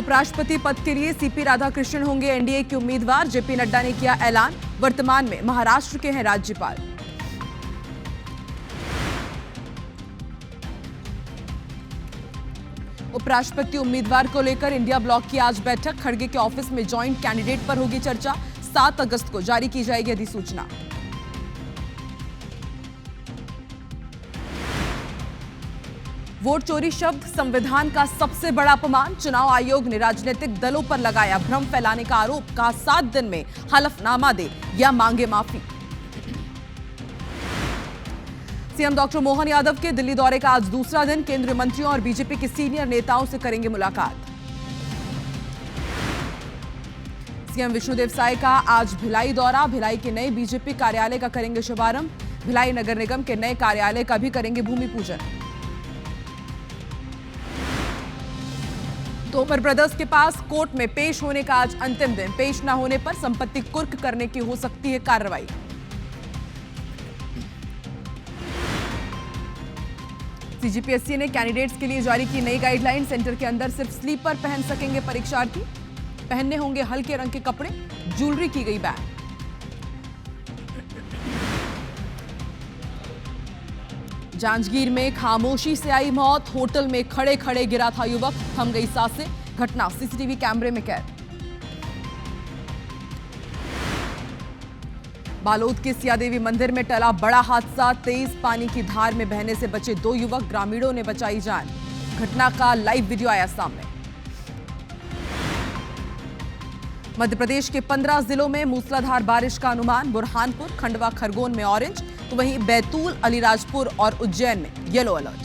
उपराष्ट्रपति पद के लिए सीपी राधाकृष्णन होंगे एनडीए के उम्मीदवार। जेपी नड्डा ने किया ऐलान। वर्तमान में महाराष्ट्र के हैं राज्यपाल। उपराष्ट्रपति उम्मीदवार को लेकर इंडिया ब्लॉक की आज बैठक। खड़गे के ऑफिस में जॉइंट कैंडिडेट पर होगी चर्चा। 7 अगस्त को जारी की जाएगी अधिसूचना। वोट चोरी शब्द संविधान का सबसे बड़ा अपमान। चुनाव आयोग ने राजनीतिक दलों पर लगाया भ्रम फैलाने का आरोप। कहा 7 दिन में हलफनामा दे या मांगे माफी। सीएम डॉक्टर मोहन यादव के दिल्ली दौरे का आज दूसरा दिन। केंद्रीय मंत्रियों और बीजेपी के सीनियर नेताओं से करेंगे मुलाकात। सीएम विष्णुदेव साय का आज भिलाई दौरा। भिलाई के नए बीजेपी कार्यालय का करेंगे शुभारंभ। भिलाई नगर निगम के नए कार्यालय का भी करेंगे भूमि पूजन। तोमर ब्रदर्स के पास कोर्ट में पेश होने का आज अंतिम दिन। पेश न होने पर संपत्ति कुर्क करने की हो सकती है कार्रवाई। सीजीपीएससी ने कैंडिडेट्स के लिए जारी की नई गाइडलाइन। सेंटर के अंदर सिर्फ स्लीपर पहन सकेंगे परीक्षार्थी। पहनने होंगे हल्के रंग के कपड़े। ज्वेलरी की गई बैन। जांजगीर में खामोशी से आई मौत। होटल में खड़े खड़े गिरा था युवक। थम गई सांसें। घटना सीसीटीवी कैमरे में कैद। बालोद के सियादेवी मंदिर में टला बड़ा हादसा। तेज पानी की धार में बहने से बचे 2 युवक। ग्रामीणों ने बचाई जान। घटना का लाइव वीडियो आया सामने। मध्य प्रदेश के 15 जिलों में मूसलाधार बारिश का अनुमान। बुरहानपुर, खंडवा, खरगोन में ऑरेंज, तो वहीं बैतूल, अलीराजपुर और उज्जैन में येलो अलर्ट।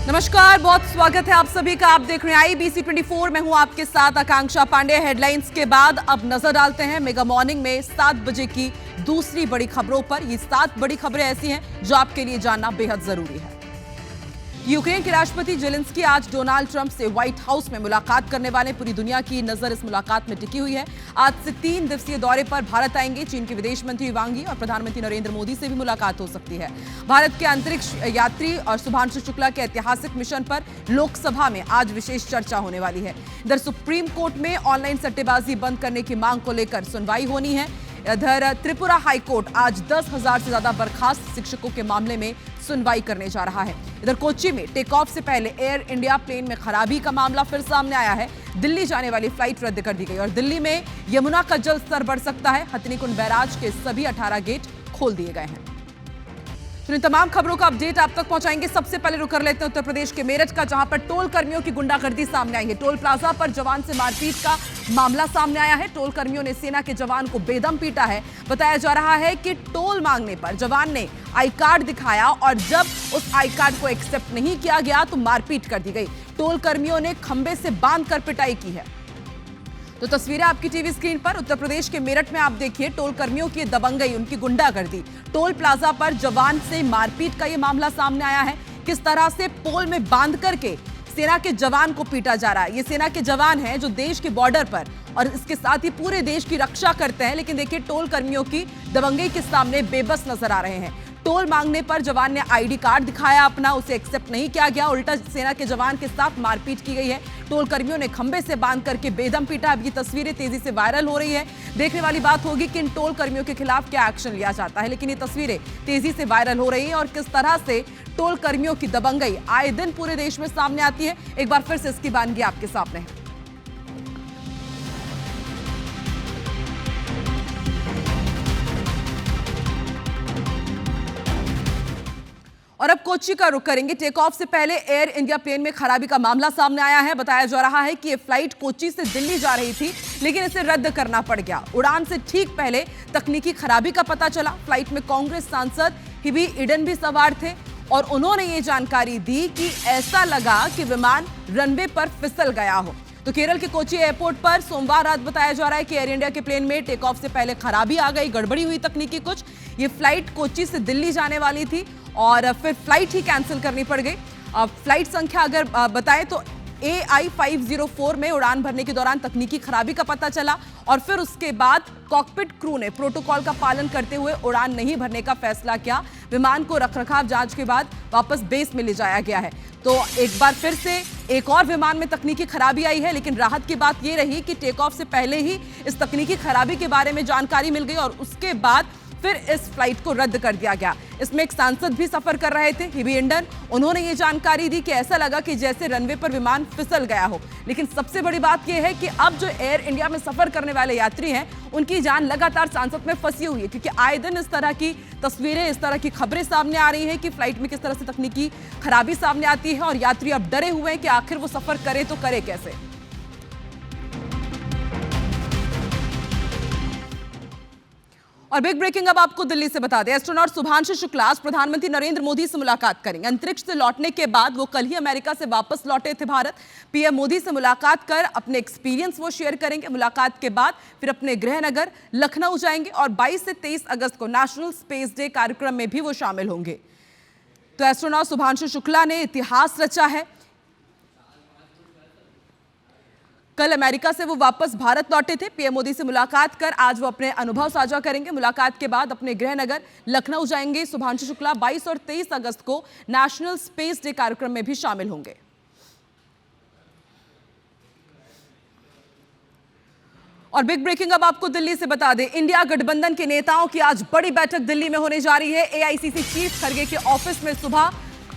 नमस्कार, बहुत स्वागत है आप सभी का। आप देख रहे हैं IBC 24। मैं हूं आपके साथ आकांक्षा पांडे। हेडलाइंस के बाद अब नजर डालते हैं मेगा मॉर्निंग में 7 बजे की दूसरी बड़ी खबरों पर। ये 7 बड़ी खबरें ऐसी हैं जो आपके लिए जानना बेहद जरूरी है। यूक्रेन के राष्ट्रपति जेलेंस्की आज डोनाल्ड ट्रंप से व्हाइट हाउस में मुलाकात करने वाले। पूरी दुनिया की नजर इस मुलाकात में टिकी हुई है। आज से 3 दिवसीय दौरे पर भारत आएंगे चीन के विदेश मंत्री वांग यी और प्रधानमंत्री नरेंद्र मोदी से भी मुलाकात हो सकती है। भारत के अंतरिक्ष यात्री और शुभांशु शुक्ला के ऐतिहासिक मिशन पर लोकसभा में आज विशेष चर्चा होने वाली है। इधर सुप्रीम कोर्ट में ऑनलाइन सट्टेबाजी बंद करने की मांग को लेकर सुनवाई होनी है। इधर त्रिपुरा हाईकोर्ट आज 10,000 से ज्यादा बर्खास्त शिक्षकों के मामले में सुनवाई करने जा रहा है। इधर कोच्चि में टेक ऑफ से पहले एयर इंडिया प्लेन में खराबी का मामला फिर सामने आया है। दिल्ली जाने वाली फ्लाइट रद्द कर दी गई और दिल्ली में यमुना का जल स्तर बढ़ सकता है। हथिनीकुंड बैराज के सभी 18 गेट खोल दिए गए हैं। तो इन तमाम खबरों का अपडेट आप तक पहुंचाएंगे। सबसे पहले रुक कर लेते हैं उत्तर प्रदेश के मेरठ का, जहां पर टोल कर्मियों की गुंडागर्दी सामने आई है। टोल प्लाजा पर जवान से मारपीट का मामला सामने आया है। टोल कर्मियों ने सेना के जवान को बेदम पीटा है। बताया जा रहा है कि टोल मांगने पर जवान ने आई कार्ड दिखाया और जब उस आई कार्ड को एक्सेप्ट नहीं किया गया तो मारपीट कर दी गई। टोल कर्मियों ने खंबे से बांधकर पिटाई की है। तो तस्वीरें आपकी टीवी स्क्रीन पर। उत्तर प्रदेश के मेरठ में आप देखिए टोल कर्मियों की दबंगई, उनकी गुंडागर्दी। टोल प्लाजा पर जवान से मारपीट का यह मामला सामने आया है। किस तरह से पोल में बांध करके सेना के जवान को पीटा जा रहा है। ये सेना के जवान हैं जो देश के बॉर्डर पर और इसके साथ ही पूरे देश की रक्षा करते हैं, लेकिन देखिए टोल कर्मियों की दबंगई के सामने बेबस नजर आ रहे हैं। टोल मांगने पर जवान ने आईडी कार्ड दिखाया अपना, उसे एक्सेप्ट नहीं किया गया। उल्टा सेना के जवान के साथ मारपीट की गई है। टोल कर्मियों ने खंबे से बांध करके बेदम पीटा। अब ये तस्वीरें तेजी से वायरल हो रही है। देखने वाली बात होगी कि इन टोल कर्मियों के खिलाफ क्या एक्शन लिया जाता है, लेकिन ये तस्वीरें तेजी से वायरल हो रही है और किस तरह से टोल कर्मियों की दबंगई आए दिन पूरे देश में सामने आती है। एक बार फिर से इसकी वानगी आपके सामने है। और अब कोच्चि का रुख करेंगे। टेक ऑफ से पहले एयर इंडिया प्लेन में खराबी का मामला सामने आया है। बताया जा रहा है कि यह फ्लाइट कोच्चि से दिल्ली जा रही थी, लेकिन इसे रद्द करना पड़ गया। उड़ान से ठीक पहले तकनीकी खराबी का पता चला। फ्लाइट में कांग्रेस सांसद हिबी ईडन भी सवार थे और उन्होंने ये जानकारी दी कि ऐसा लगा कि विमान रनवे पर फिसल गया हो। तो केरल के कोच्चि एयरपोर्ट पर सोमवार रात बताया जा रहा है कि एयर इंडिया के प्लेन में टेक ऑफ से पहले खराबी आ गई, गड़बड़ी हुई तकनीकी कुछ। ये फ्लाइट कोच्चि से दिल्ली जाने वाली थी और फिर फ्लाइट ही कैंसिल करनी पड़ गई। फ्लाइट संख्या अगर बताएं तो AI-504 में उड़ान भरने के दौरान तकनीकी खराबी का पता चला और फिर उसके बाद कॉकपिट क्रू ने प्रोटोकॉल का पालन करते हुए उड़ान नहीं भरने का फैसला किया। विमान को रखरखाव जांच के बाद वापस बेस में ले जाया गया है। तो एक बार फिर से एक और विमान में तकनीकी खराबी आई है, लेकिन राहत की बात यह रही कि टेक ऑफ से पहले ही इस तकनीकी खराबी के बारे में जानकारी मिल गई और उसके बाद फिर इस फ्लाइट को रद्द कर दिया गया। इसमें एक सांसद भी सफर कर रहे थे, हिबी इंडन। उन्होंने ये जानकारी दी कि ऐसा लगा कि जैसे रनवे पर विमान फिसल गया हो। लेकिन सबसे बड़ी बात यह है कि अब जो एयर इंडिया में सफर करने वाले यात्री हैं, उनकी जान लगातार सांसद में फंसी हुई है, क्योंकि आए दिन इस तरह की तस्वीरें, इस तरह की खबरें सामने आ रही हैं कि फ्लाइट में किस तरह से तकनीकी खराबी सामने आती है और यात्री अब डरे हुए हैं कि आखिर वो सफर करे तो करे कैसे। और बिग ब्रेकिंग अब आपको दिल्ली से बता दें, एस्ट्रोनॉट शुभांशु शुक्ला आज प्रधानमंत्री नरेंद्र मोदी से मुलाकात करेंगे। अंतरिक्ष से लौटने के बाद वो कल ही अमेरिका से वापस लौटे थे भारत। पीएम मोदी से मुलाकात कर अपने एक्सपीरियंस वो शेयर करेंगे। मुलाकात के बाद फिर अपने गृह नगर लखनऊ जाएंगे और 22 से 23 अगस्त को नेशनल स्पेस डे कार्यक्रम में भी वो शामिल होंगे। तो एस्ट्रोनॉट शुभांशु शुक्ला ने इतिहास रचा है। कल अमेरिका से वो वापस भारत लौटे थे। पीएम मोदी से मुलाकात कर आज वो अपने अनुभव साझा करेंगे। मुलाकात के बाद अपने गृह नगर लखनऊ जाएंगे। शुभांशु शुक्ला 22 और 23 अगस्त को नेशनल स्पेस डे कार्यक्रम में भी शामिल होंगे। और बिग ब्रेकिंग अब आपको दिल्ली से बता दें, इंडिया गठबंधन के नेताओं की आज बड़ी बैठक दिल्ली में होने जा रही है। एआईसीसी चीफ खरगे के ऑफिस में सुबह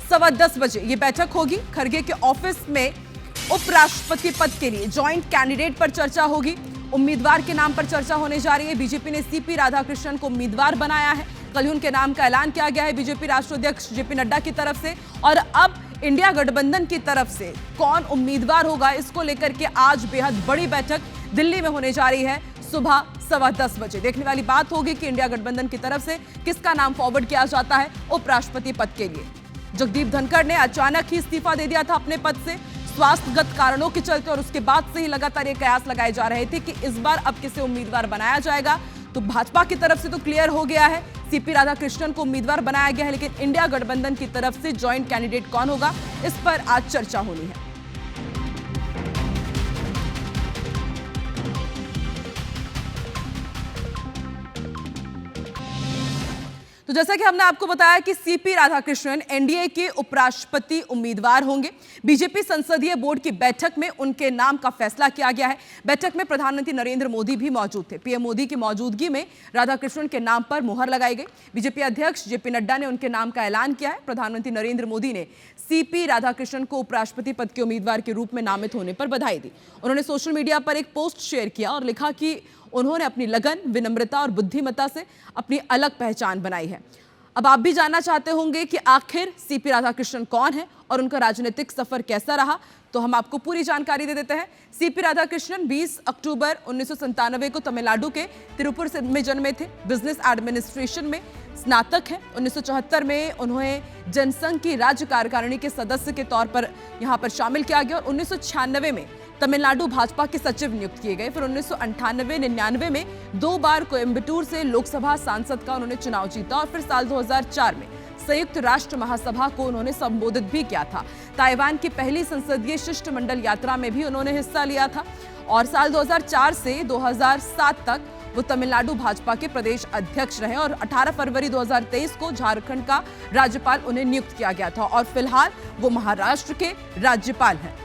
10:15 बजे ये बैठक होगी। खरगे के ऑफिस में उपराष्ट्रपति पद के लिए जॉइंट कैंडिडेट पर चर्चा होगी। उम्मीदवार के नाम पर चर्चा होने जा रही है। बीजेपी ने सीपी राधाकृष्णन को उम्मीदवार बनाया है। कल ही उनके नाम का ऐलान किया गया है बीजेपी राष्ट्रीय अध्यक्ष जेपी नड्डा की तरफ से। और अब इंडिया गठबंधन की तरफ से कौन उम्मीदवार होगा, इसको लेकर के आज बेहद बड़ी बैठक दिल्ली में होने जा रही है सुबह 10:15 बजे। देखने वाली बात होगी कि इंडिया गठबंधन की तरफ से किसका नाम फॉरवर्ड किया जाता है उपराष्ट्रपति पद के लिए। जगदीप धनखड़ ने अचानक ही इस्तीफा दे दिया था अपने पद से स्वास्थ्यगत कारणों के चलते, और उसके बाद से ही लगातार ये कयास लगाए जा रहे थे कि इस बार अब किसे उम्मीदवार बनाया जाएगा। तो भाजपा की तरफ से तो क्लियर हो गया है, सीपी राधाकृष्णन को उम्मीदवार बनाया गया है, लेकिन इंडिया गठबंधन की तरफ से जॉइंट कैंडिडेट कौन होगा, इस पर आज चर्चा होनी है। तो जैसा कि हमने आपको बताया कि सीपी राधाकृष्णन एनडीए के उपराष्ट्रपति उम्मीदवार होंगे। बीजेपी संसदीय बोर्ड की बैठक में उनके नाम का फैसला किया गया है। बैठक में प्रधानमंत्री नरेंद्र मोदी भी मौजूद थे। पीएम मोदी की मौजूदगी में राधाकृष्णन के नाम पर मुहर लगाई गई। बीजेपी अध्यक्ष जेपी नड्डा ने उनके नाम का ऐलान किया है। प्रधानमंत्री नरेंद्र मोदी ने सीपी राधाकृष्णन को उपराष्ट्रपति पद के उम्मीदवार के रूप में नामित होने पर बधाई दी। उन्होंने सोशल मीडिया पर एक पोस्ट शेयर किया और लिखा कि उन्होंने अपनी लगन, विनम्रता और बुद्धिमत्ता से अपनी अलग पहचान बनाई है। अब आप भी जानना चाहते होंगे कि आखिर सीपी राधाकृष्णन कौन है और उनका राजनीतिक सफर कैसा रहा, तो हम आपको पूरी जानकारी दे देते हैं। सीपी राधाकृष्णन 20 अक्टूबर 1997 को तमिलनाडु के तिरुपुर में जन्मे थे। बिजनेस एडमिनिस्ट्रेशन में स्नातक हैं। 1974 में उन्हें जनसंघ की राज्य कार्यकारिणी के सदस्य के तौर पर यहां पर शामिल किया गया और 1996 में तमिलनाडु भाजपा के सचिव नियुक्त किए गए। फिर 1998-99 में 2 बार कोयम्बटूर से लोकसभा सांसद का उन्होंने चुनाव जीता और फिर साल 2004 में संयुक्त राष्ट्र महासभा को उन्होंने संबोधित भी किया था। ताइवान की पहली संसदीय शिष्टमंडल यात्रा में भी उन्होंने हिस्सा लिया था और साल 2004 से 2007 तक वो तमिलनाडु भाजपा के प्रदेश अध्यक्ष रहे और 18 फरवरी 2023 को झारखंड का राज्यपाल उन्हें नियुक्त किया गया था और फिलहाल वो महाराष्ट्र के राज्यपाल हैं।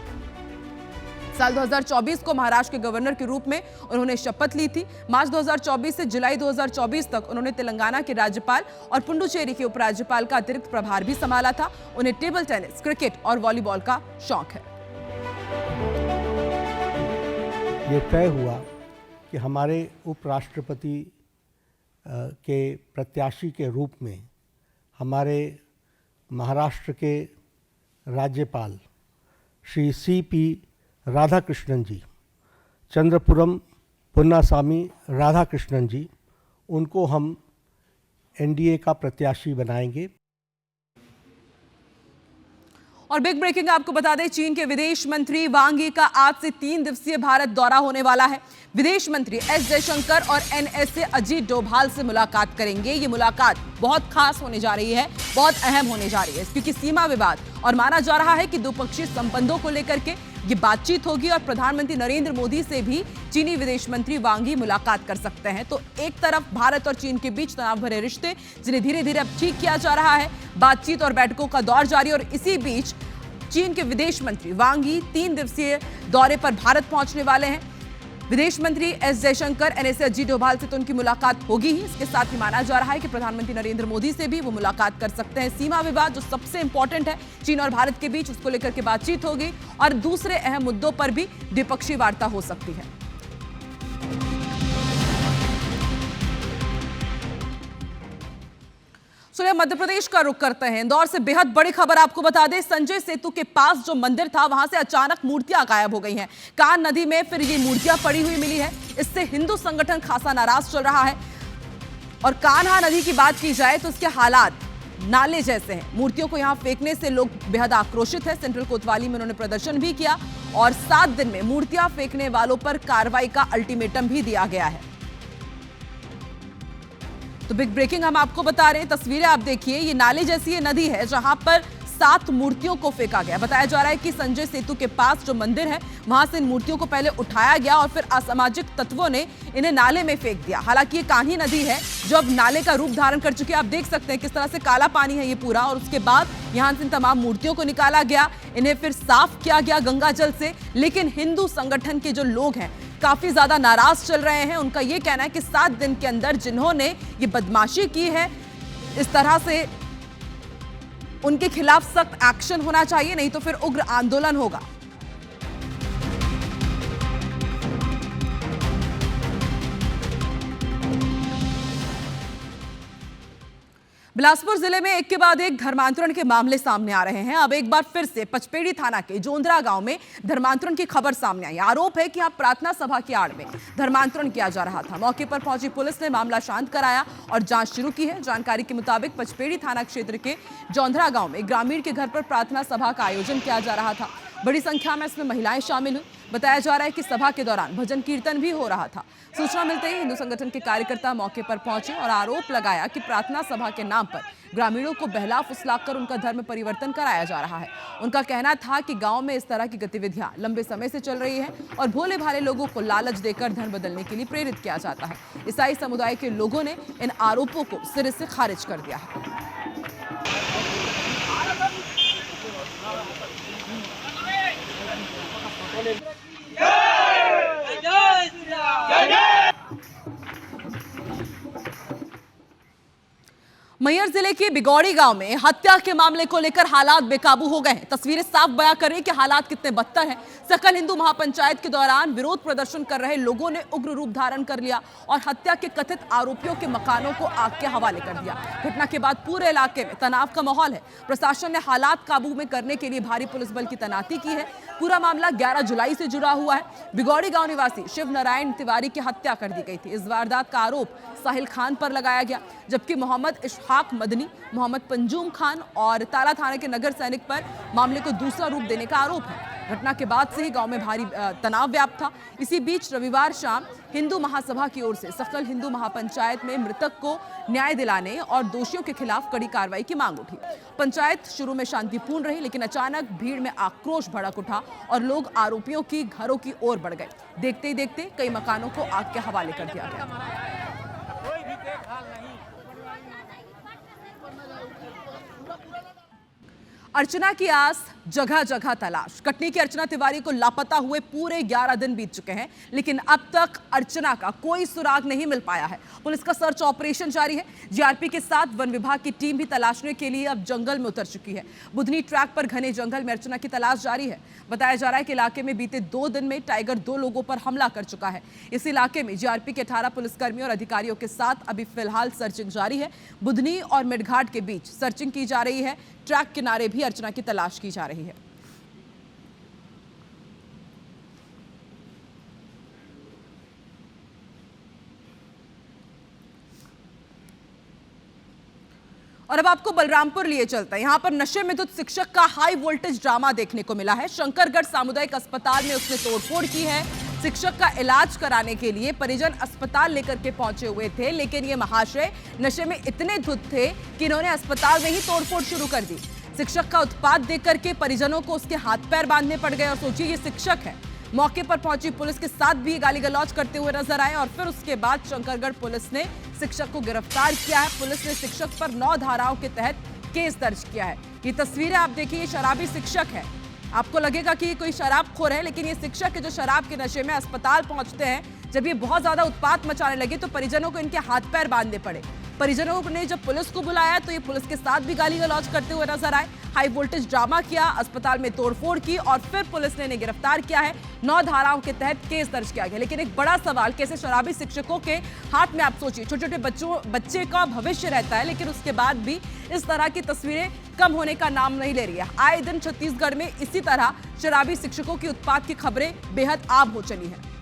साल 2024 को महाराष्ट्र के गवर्नर के रूप में उन्होंने शपथ ली थी। मार्च 2024 से जुलाई 2024 तक उन्होंने तेलंगाना के राज्यपाल और पुडुचेरी के उपराज्यपाल का अतिरिक्त प्रभार भी संभाला था। उन्हें टेबल टेनिस, क्रिकेट और वॉलीबॉल का शौक है। ये तय हुआ कि हमारे उपराष्ट्रपति के प्रत्याशी के रूप में हमारे महाराष्ट्र के राज्यपाल श्री सीपी राधाकृष्णन जी, चंद्रपुरम पुन्नासामी राधाकृष्णन जी, उनको हम एनडीए का प्रत्याशी बनाएंगे। और बिग ब्रेकिंग आपको बता दें, चीन के विदेश मंत्री वांग यी का आज से 3 दिवसीय भारत दौरा होने वाला है। विदेश मंत्री एस जयशंकर और एनएसए अजीत डोभाल से मुलाकात करेंगे। ये मुलाकात बहुत खास होने जा रही है, बहुत अहम होने जा रही है, क्योंकि सीमा विवाद और माना जा रहा है कि द्विपक्षीय संबंधों को लेकर के ये बातचीत होगी और प्रधानमंत्री नरेंद्र मोदी से भी चीनी विदेश मंत्री वांग यी मुलाकात कर सकते हैं। तो एक तरफ भारत और चीन के बीच तनाव भरे रिश्ते, जिन्हें धीरे धीरे अब ठीक किया जा रहा है, बातचीत और बैठकों का दौर जारी, और इसी बीच चीन के विदेश मंत्री वांग यी 3 दिवसीय दौरे पर भारत पहुंचने वाले हैं। विदेश मंत्री एस जयशंकर, एनएसए अजीत डोभाल से तो उनकी मुलाकात होगी ही। इसके साथ ही माना जा रहा है कि प्रधानमंत्री नरेंद्र मोदी से भी वो मुलाकात कर सकते हैं। सीमा विवाद जो सबसे इंपॉर्टेंट है चीन और भारत के बीच, उसको लेकर के बातचीत होगी और दूसरे अहम मुद्दों पर भी द्विपक्षीय वार्ता हो सकती है। चलिए मध्य प्रदेश का रुख करते हैं। इंदौर से बेहद बड़ी खबर आपको बता दें, संजय सेतु के पास जो मंदिर था वहां से अचानक मूर्तियां गायब हो गई हैं। कान नदी में फिर ये मूर्तियां पड़ी हुई मिली है। इससे हिंदू संगठन खासा नाराज चल रहा है। और कान्हा नदी की बात की जाए तो उसके हालात नाले जैसे हैं। मूर्तियों को यहां फेंकने से लोग बेहद आक्रोशित है। सेंट्रल कोतवाली में उन्होंने प्रदर्शन भी किया और 7 दिन में मूर्तियां फेंकने वालों पर कार्रवाई का अल्टीमेटम भी दिया गया है। तो बिग ब्रेकिंग हम आपको बता रहे हैं, तस्वीरें आप देखिए। ये नाले जैसी ये नदी है जहां पर 7 मूर्तियों को फेंका गया। बताया जा रहा है कि संजय सेतु के पास जो मंदिर है वहां से इन मूर्तियों को पहले उठाया गया और फिर असामाजिक तत्वों ने इन्हें नाले में फेंक दिया। हालांकि ये कान्ही नदी है जो अब नाले का रूप धारण कर चुकी है। आप देख सकते हैं किस तरह से काला पानी है ये पूरा, और उसके बाद यहां से इन तमाम मूर्तियों को निकाला गया, इन्हें फिर साफ किया गया गंगा जल से। लेकिन हिंदू संगठन के जो लोग हैं काफी ज्यादा नाराज चल रहे हैं। उनका यह कहना है कि 7 दिन के अंदर जिन्होंने ये बदमाशी की है, इस तरह से उनके खिलाफ सख्त एक्शन होना चाहिए, नहीं तो फिर उग्र आंदोलन होगा। बिलासपुर जिले में एक के बाद एक धर्मांतरण के मामले सामने आ रहे हैं। अब एक बार फिर से पचपेड़ी थाना के जोंधरा गांव में धर्मांतरण की खबर सामने आई। आरोप है कि यहां प्रार्थना सभा की आड़ में धर्मांतरण किया जा रहा था। मौके पर पहुंची पुलिस ने मामला शांत कराया और जांच शुरू की है। जानकारी के मुताबिक पचपेड़ी थाना क्षेत्र के जोंधरा गांव में ग्रामीण के घर पर प्रार्थना सभा का आयोजन किया जा रहा था। बड़ी संख्या में इसमें महिलाएं शामिल हुई। बताया जा रहा है कि सभा के दौरान भजन कीर्तन भी हो रहा था। सूचना मिलते ही हिंदू संगठन के कार्यकर्ता मौके पर पहुंचे और आरोप लगाया कि प्रार्थना सभा के नाम पर ग्रामीणों को बहला फुसलाकर उनका धर्म परिवर्तन कराया जा रहा है। उनका कहना था कि गांव में इस तरह की गतिविधियां लंबे समय से चल रही है और भोले भाले लोगों को लालच देकर धर्म बदलने के लिए प्रेरित किया जाता है। ईसाई समुदाय के लोगों ने इन आरोपों को सिरे से खारिज कर दिया है। मैहर जिले के बिगौड़ी गांव में हत्या के मामले को लेकर हालात बेकाबू हो गए हैं। तस्वीरें साफ बयां कर रही कि हालात कितने बदतर हैं। सकल हिंदू महापंचायत के दौरान विरोध प्रदर्शन कर रहे लोगों ने उग्र रूप धारण कर लिया और हत्या के कथित आरोपियों के मकानों को आग के हवाले कर दिया। घटना के बाद पूरे इलाके में तनाव का माहौल है। प्रशासन ने हालात काबू में करने के लिए भारी पुलिस बल की तैनाती की है। पूरा मामला 11 जुलाई से जुड़ा हुआ है। बिगौड़ी गांव निवासी शिव नारायण तिवारी की हत्या कर दी गई थी। इस वारदात का आरोप साहिल खान पर लगाया गया, जबकि मोहम्मद इशफाक मदनी, मोहम्मद पंजूम खान और ताला थाने के नगर सैनिक पर मामले को दूसरा रूप देने का आरोप है। घटना के बाद से ही गांव में भारी तनाव व्याप्त था। इसी बीच रविवार शाम हिंदू महासभा की ओर से सकल हिंदू महापंचायत में मृतक को न्याय दिलाने और दोषियों के खिलाफ कड़ी कार्रवाई की मांग उठी। पंचायत शुरू में शांतिपूर्ण रही, लेकिन अचानक भीड़ में आक्रोश भड़क उठा और लोग आरोपियों की घरों की ओर बढ़ गए। देखते ही देखते कई मकानों को आग के हवाले कर दिया गया। अर्चना की आस, जगह जगह तलाश। कटनी की अर्चना तिवारी को लापता हुए पूरे 11 दिन बीत चुके हैं, लेकिन अब तक अर्चना का कोई सुराग नहीं मिल पाया है। पुलिस का सर्च ऑपरेशन जारी है। जीआरपी के साथ वन विभाग की टीम भी तलाशने के लिए अब जंगल में उतर चुकी है। बुधनी ट्रैक पर घने जंगल में अर्चना की तलाश जारी है। बताया जा रहा है कि इलाके में बीते 2 दिन में टाइगर 2 लोगों पर हमला कर चुका है। इस इलाके में जीआरपी के 18 पुलिसकर्मियों और अधिकारियों के साथ अभी फिलहाल सर्चिंग जारी है। बुधनी और मिडघाट के बीच सर्चिंग की जा रही है। ट्रैक किनारे भी अर्चना की तलाश की जा रही है। और अब आपको बलरामपुर लिए चलता है। यहां पर नशे में धुत शिक्षक का हाई वोल्टेज ड्रामा देखने को मिला है। शंकरगढ़ सामुदायिक अस्पताल में उसने तोड़फोड़ की है। शिक्षक का इलाज कराने के लिए परिजन अस्पताल लेकर के पहुंचे हुए थे, लेकिन ये महाशय नशे में इतने धुत थे कि इन्होंने अस्पताल में ही तोड़फोड़ शुरू कर दी। शिक्षक का उत्पात देख करके परिजनों को उसके हाथ पैर बांधने पड़ गए। और सोचिए ये शिक्षक है। मौके पर पहुंची पुलिस के साथ भी गाली गलौज करते हुए नजर आए और फिर उसके बाद शंकरगढ़ पुलिस ने शिक्षक को गिरफ्तार किया है। पुलिस ने शिक्षक पर 9 धाराओं के तहत केस दर्ज किया है। ये तस्वीरें आप देखिए, ये शराबी शिक्षक है। आपको लगेगा कि ये कोई शराबखोर है, लेकिन ये शिक्षक है जो शराब के नशे में अस्पताल पहुंचते हैं। जब ये बहुत ज्यादा उत्पात मचाने लगे तो परिजनों को इनके हाथ पैर बांधने पड़े। परिजनों ने जब पुलिस को बुलाया तो ये पुलिस के साथ भी गाली गलौज करते हुए नजर आए। हाई वोल्टेज ड्रामा किया, अस्पताल में तोड़फोड़ की और फिर पुलिस ने इन्हें गिरफ्तार किया है। 9 धाराओं के तहत केस दर्ज किया गया। लेकिन एक बड़ा सवाल, कैसे शराबी शिक्षकों के हाथ में, आप सोचिए, छोटे छोटे बच्चे का भविष्य रहता है, लेकिन उसके बाद भी इस तरह की तस्वीरें कम होने का नाम नहीं ले रही है। आए दिन छत्तीसगढ़ में इसी तरह शराबी शिक्षकों की उत्पात की खबरें बेहद आम हो चली हैं।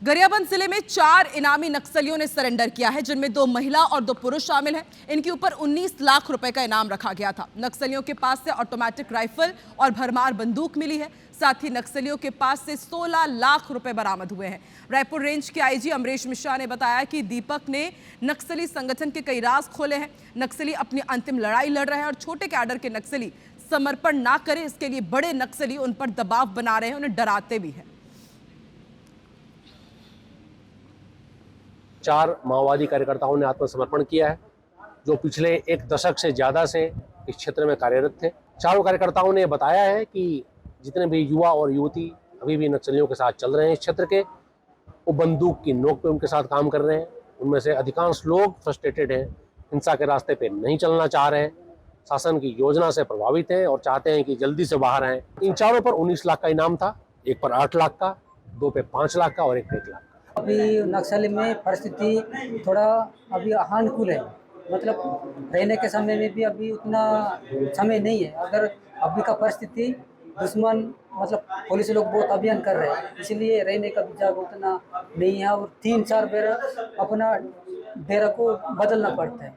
गरियाबंद जिले में 4 इनामी नक्सलियों ने सरेंडर किया है, जिनमें 2 महिला और 2 पुरुष शामिल हैं। इनके ऊपर 19 लाख रुपए का इनाम रखा गया था। नक्सलियों के पास से ऑटोमेटिक राइफल और भरमार बंदूक मिली है। साथ ही नक्सलियों के पास से 16 लाख रुपए बरामद हुए हैं। रायपुर रेंज के आईजी अमरीश मिश्रा ने बताया कि दीपक ने नक्सली संगठन के कई राज खोले हैं। नक्सली अपनी अंतिम लड़ाई लड़ रहे हैं और छोटे कैडर के नक्सली समर्पण ना करें, इसके लिए बड़े नक्सली उन पर दबाव बना रहे हैं, उन्हें डराते भी हैं। 4 माओवादी कार्यकर्ताओं ने आत्मसमर्पण किया है, जो पिछले 1 दशक से ज़्यादा से इस क्षेत्र में कार्यरत थे। चारों कार्यकर्ताओं ने बताया है कि जितने भी युवा और युवती अभी भी नक्सलियों के साथ चल रहे हैं इस क्षेत्र के, वो बंदूक की नोक पे उनके साथ काम कर रहे हैं। उनमें से अधिकांश लोग फ्रस्ट्रेटेड हैं, हिंसा के रास्ते पे नहीं चलना चाह रहे हैं, शासन की योजना से प्रभावित हैं और चाहते हैं कि जल्दी से बाहर आएँ। इन चारों पर 19 लाख का इनाम था, एक पर 8 लाख का, 2 पे 5 लाख का और एक पे 1 लाख। अभी नक्सली में परिस्थिति थोड़ा अभी अनुकूल है, मतलब रहने के समय में भी अभी उतना समय नहीं है। अगर अभी का परिस्थिति दुश्मन मतलब पुलिस लोग बहुत अभियान कर रहे हैं, इसलिए रहने का भी जगह उतना नहीं है और 3-4 बेर अपना डेरा को बदलना पड़ता है।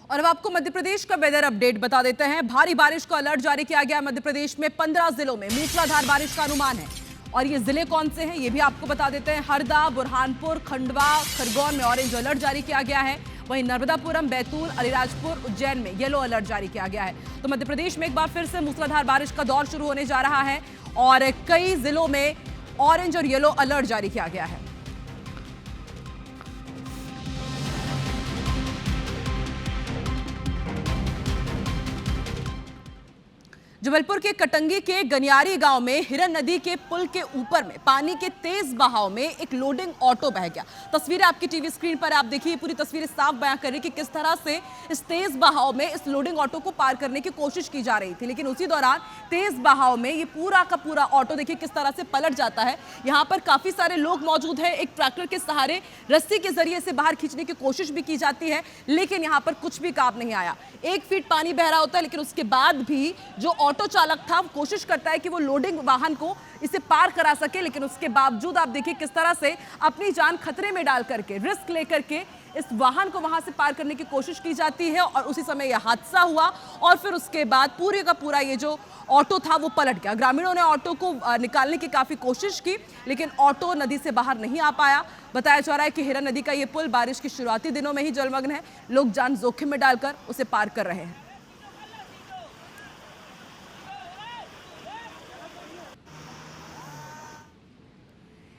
और अब आपको मध्य प्रदेश का वेदर अपडेट बता देते हैं। भारी बारिश का अलर्ट जारी किया गया मध्य प्रदेश में 15 जिलों में मूसलाधार बारिश का अनुमान है। और ये जिले कौन से हैं ये भी आपको बता देते हैं। हरदा, बुरहानपुर, खंडवा, खरगोन में ऑरेंज अलर्ट जारी किया गया है। वहीं नर्मदापुरम, बैतूल, अलीराजपुर, उज्जैन में येलो अलर्ट जारी किया गया है। तो मध्य प्रदेश में एक बार फिर से मूसलाधार बारिश का दौर शुरू होने जा रहा है और कई जिलों में ऑरेंज और येलो अलर्ट जारी किया गया है। जबलपुर के कटंगी के गनियारी गांव में हिरन नदी के पुल के ऊपर में पानी के तेज बहाव में एक लोडिंग ऑटो बह गया। तस्वीरें आपकी टीवी स्क्रीन पर आप देखिए, पूरी तस्वीरें साफ बयां कर रही कि किस तरह से इस तेज बहाव में इस लोडिंग ऑटो को पार करने की कोशिश की जा रही थी, लेकिन उसी दौरान तेज बहाव में ये पूरा का पूरा ऑटो देखिए किस तरह से पलट जाता है। यहाँ पर काफी सारे लोग मौजूद हैं। एक ट्रैक्टर के सहारे रस्सी के जरिए से बाहर खींचने की कोशिश भी की जाती है, लेकिन यहाँ पर कुछ भी काम नहीं आया। 1 फीट पानी बह रहा होता है, लेकिन उसके बाद भी जो ऑटो चालक था वो कोशिश करता है कि वो लोडिंग वाहन को इसे पार करा सके, लेकिन उसके बावजूद आप देखिए किस तरह से अपनी जान खतरे में डाल करके, रिस्क लेकर के इस वाहन को वहां से पार करने की कोशिश की जाती है। और उसी समय यह हादसा हुआ और फिर उसके बाद पूरे का पूरा ये जो ऑटो था वो पलट गया। ग्रामीणों ने ऑटो को निकालने की काफी कोशिश की, लेकिन ऑटो नदी से बाहर नहीं आ पाया। बताया जा रहा है कि हिरन नदी का ये पुल बारिश के शुरुआती दिनों में ही जलमग्न है। लोग जान जोखिम में डालकर उसे पार कर रहे हैं।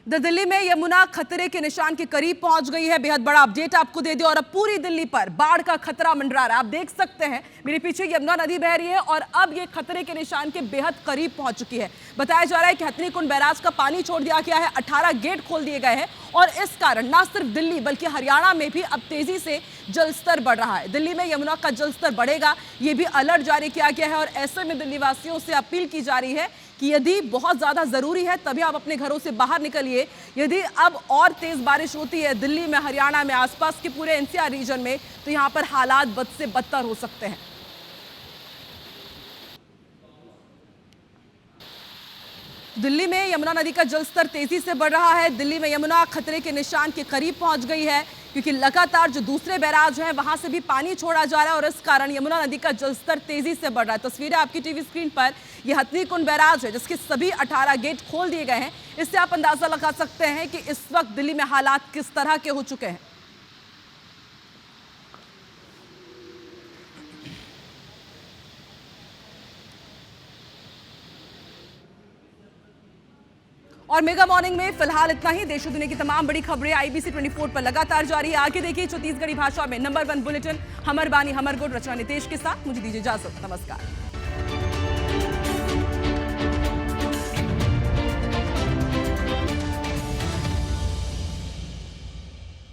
दिल्ली में यमुना खतरे के निशान के करीब पहुंच गई है। बेहद बड़ा अपडेट आपको दे दिया और अब पूरी दिल्ली पर बाढ़ का खतरा मंडरा रहा है। आप देख सकते हैं मेरे पीछे यमुना नदी बह रही है और अब ये खतरे के निशान के बेहद करीब पहुंच चुकी है। बताया जा रहा है कि हथनीकुंड बैराज का पानी छोड़ दिया गया है, 18 गेट खोल दिए गए हैं और इस कारण न सिर्फ दिल्ली बल्कि हरियाणा में भी अब तेजी से जलस्तर बढ़ रहा है। दिल्ली में यमुना का जलस्तर बढ़ेगा, ये भी अलर्ट जारी किया गया है और ऐसे में दिल्ली वासियों से अपील की जा रही है कि यदि बहुत ज्यादा जरूरी है तभी आप अपने घरों से बाहर निकलिए। यदि अब और तेज बारिश होती है दिल्ली में, हरियाणा में, आसपास के पूरे एनसीआर रीजन में, तो यहां पर हालात बद से बदतर हो सकते हैं। दिल्ली में यमुना नदी का जलस्तर तेजी से बढ़ रहा है। दिल्ली में यमुना खतरे के निशान के करीब पहुंच गई है, क्योंकि लगातार जो दूसरे बैराज हैं वहां से भी पानी छोड़ा जा रहा है और इस कारण यमुना नदी का जलस्तर तेजी से बढ़ रहा है। तस्वीरें आपकी टीवी स्क्रीन पर, यह हथनी कुंड बैराज है जिसके सभी 18 गेट खोल दिए गए हैं। इससे आप अंदाजा लगा सकते हैं कि इस वक्त दिल्ली में हालात किस तरह के हो चुके हैं। और मेगा मॉर्निंग में फिलहाल इतना ही। देश और दुनिया की तमाम बड़ी खबरें IBC 24 पर लगातार जारी है। आगे देखिए छत्तीसगढ़ी भाषा में नंबर 1 बुलेटिन हमर बानी हमर गुड, रचना नितेश के साथ। मुझे दीजिए इजाजत, नमस्कार।